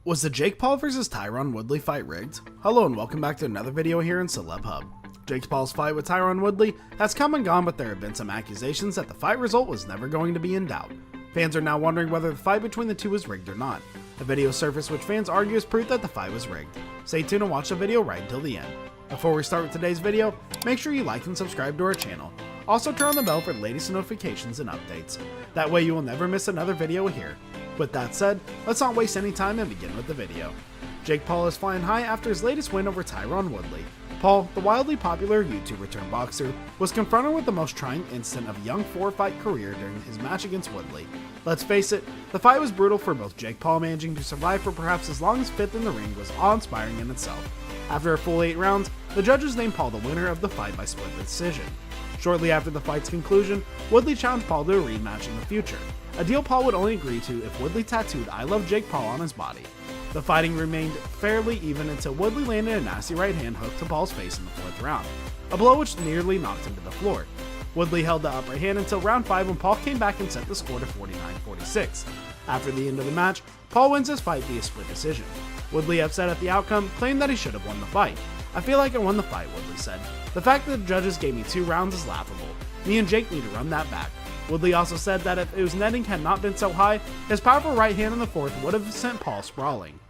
Was the Jake Paul vs Tyron Woodley fight rigged? Hello and welcome back to another video here in Celeb Hub. Jake Paul's fight with Tyron Woodley has come and gone, but there have been some accusations that the fight result was never going to be in doubt. Fans are now wondering whether the fight between the two was rigged or not. A video surfaced which fans argue is proof that the fight was rigged. Stay tuned and watch the video right until the end. Before we start with today's video, make sure you like and subscribe to our channel. Also turn on the bell for the latest notifications and updates. That way you will never miss another video here. With that said, let's not waste any time and begin with the video. Jake Paul is flying high after his latest win over Tyron Woodley. Paul, the wildly popular YouTuber turned boxer, was confronted with the most trying instant of a young four-fight career during his match against Woodley. Let's face it, the fight was brutal for both. Jake Paul managing to survive for perhaps as long as fifth in the ring was awe-inspiring in itself. After a full 8 rounds, the judges named Paul the winner of the fight by split decision. Shortly after the fight's conclusion, Woodley challenged Paul to a rematch in the future, a deal Paul would only agree to if Woodley tattooed "I love Jake Paul" on his body. The fighting remained fairly even until Woodley landed a nasty right hand hook to Paul's face in the 4th round, a blow which nearly knocked him to the floor. Woodley held the upper hand until round 5 when Paul came back and set the score to 49-46. After the end of the match, Paul wins his fight via split decision. Woodley, upset at the outcome, claimed that he should have won the fight. "I feel like I won the fight," Woodley said. "The fact that the judges gave me 2 rounds is laughable. Me and Jake need to run that back." Woodley also said that if his netting had not been so high, his powerful right hand in the 4th would have sent Paul sprawling.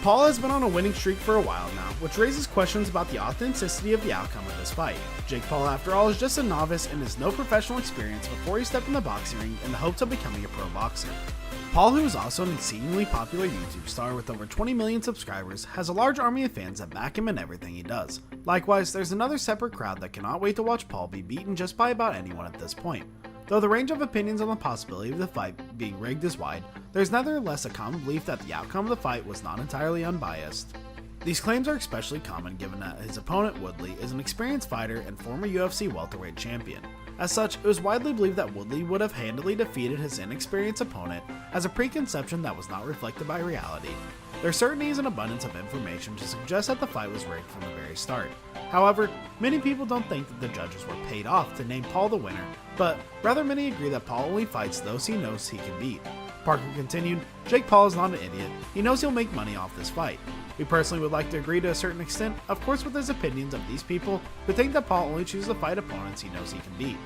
Paul has been on a winning streak for a while now, which raises questions about the authenticity of the outcome of this fight. Jake Paul, after all, is just a novice and has no professional experience before he stepped in the boxing ring in the hopes of becoming a pro boxer. Paul, who is also an exceedingly popular YouTube star with over 20 million subscribers, has a large army of fans that back him in everything he does. Likewise, there's another separate crowd that cannot wait to watch Paul be beaten just by about anyone at this point. Though the range of opinions on the possibility of the fight being rigged is wide, there's nevertheless a common belief that the outcome of the fight was not entirely unbiased. These claims are especially common given that his opponent Woodley is an experienced fighter and former UFC welterweight champion. As such, it was widely believed that Woodley would have handily defeated his inexperienced opponent, as a preconception that was not reflected by reality. There certainly is an abundance of information to suggest that the fight was rigged from the very start. However, many people don't think that the judges were paid off to name Paul the winner, but rather many agree that Paul only fights those he knows he can beat. Parker continued, "Jake Paul is not an idiot. He knows he'll make money off this fight. We personally would like to agree to a certain extent, of course with his opinions of these people who think that Paul only chooses to fight opponents he knows he can beat.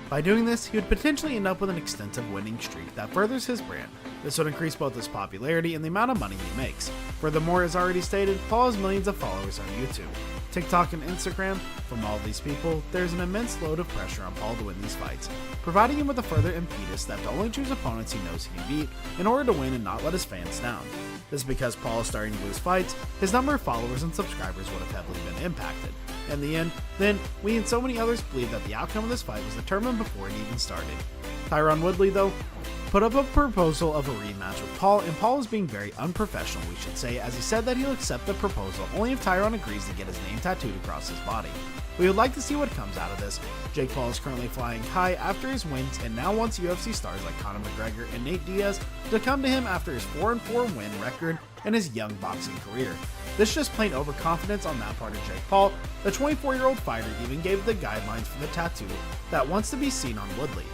By doing this, he would potentially end up with an extensive winning streak that furthers his brand. This would increase both his popularity and the amount of money he makes. Furthermore, as already stated, Paul has millions of followers on YouTube, TikTok, and Instagram. From all these people, there's an immense load of pressure on Paul to win these fights, providing him with a further impetus that to only choose opponents he knows he can beat in order to win and not let his fans down. This is because Paul is starting to lose fights, his number of followers and subscribers would have heavily been impacted. In the end, then, we and so many others believe that the outcome of this fight was determined before it even started. Tyron Woodley, though, put up a proposal of a rematch with Paul, and Paul is being very unprofessional, we should say, as he said that he'll accept the proposal only if Tyron agrees to get his name tattooed across his body. We would like to see what comes out of this. Jake Paul is currently flying high after his wins and now wants UFC stars like Conor McGregor and Nate Diaz to come to him after his 4-4 win record and his young boxing career. This is just plain overconfidence on that part of Jake Paul. The 24-year-old fighter even gave the guidelines for the tattoo that wants to be seen on Woodley.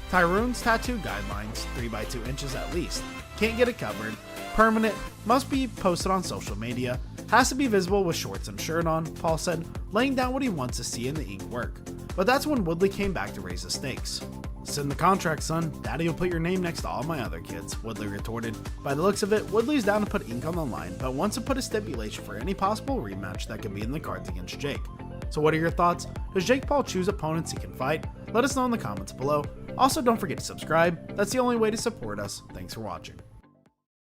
Tyron's tattoo guidelines, 3x2 inches at least, can't get it covered, permanent, must be posted on social media, has to be visible with shorts and shirt on, Paul said, laying down what he wants to see in the ink work. But that's when Woodley came back to raise the stakes. "Send the contract, son. Daddy will put your name next to all my other kids," Woodley retorted. By the looks of it, Woodley's down to put ink on the line, but wants to put a stipulation for any possible rematch that could be in the cards against Jake. So what are your thoughts? Does Jake Paul choose opponents he can fight? Let us know in the comments below. Also, don't forget to subscribe. That's the only way to support us. Thanks for watching.